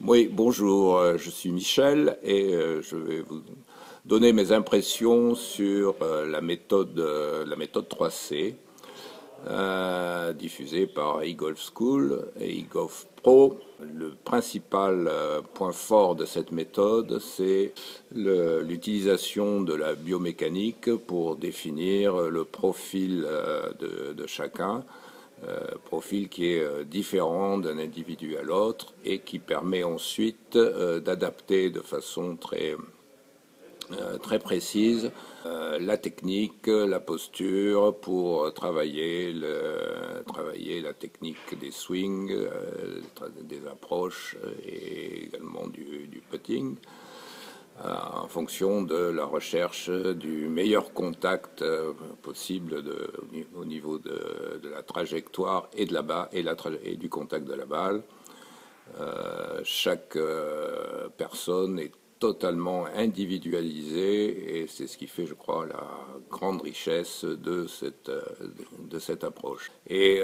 Oui, bonjour, je suis Michel et je vais vous donner mes impressions sur la méthode 3C diffusée par eGolf School et eGolf Pro. Le principal point fort de cette méthode, c'est l'utilisation de la biomécanique pour définir le profil de chacun, profil qui est différent d'un individu à l'autre et qui permet ensuite d'adapter de façon très précise la technique, la posture pour travailler la technique des swings, des approches et également du putting en fonction de la recherche du meilleur contact possible au niveau de la trajectoire et de la balle et du contact de la balle. Chaque personne est totalement individualisée et c'est ce qui fait, je crois, la grande richesse de cette approche. Et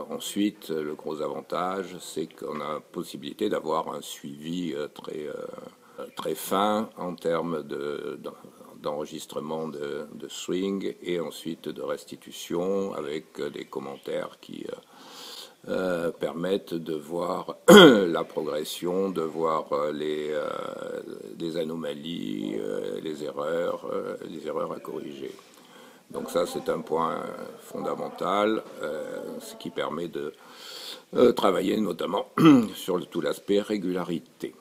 ensuite, le gros avantage, c'est qu'on a la possibilité d'avoir un suivi très fin en termes d'enregistrement de swing et ensuite de restitution avec des commentaires qui permettent de voir la progression, de voir les anomalies, les erreurs à corriger. Donc ça, c'est un point fondamental, ce qui permet de travailler notamment sur tout l'aspect régularité.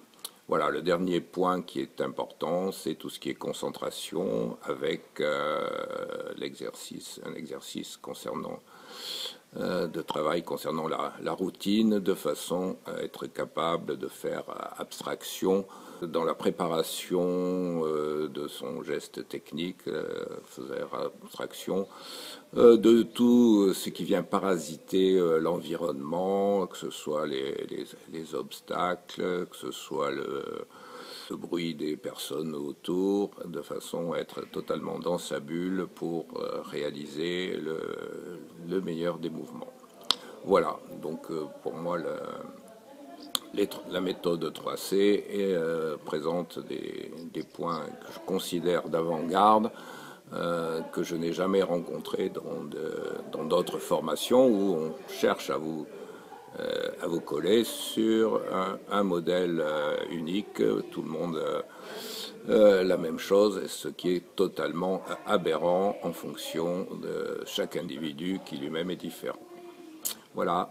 Voilà, le dernier point qui est important, c'est tout ce qui est concentration avec un exercice concernant de travail concernant la routine, de façon à être capable de faire abstraction dans la préparation de son geste technique, faire abstraction de tout ce qui vient parasiter l'environnement, que ce soit les obstacles, que ce soit le bruit des personnes autour, de façon à être totalement dans sa bulle pour réaliser le meilleur des mouvements. Voilà, donc pour moi, la méthode 3C présente des points que je considère d'avant-garde, que je n'ai jamais rencontré dans d'autres formations où on cherche à vous coller sur un modèle unique, tout le monde la même chose, ce qui est totalement aberrant en fonction de chaque individu qui lui-même est différent. Voilà.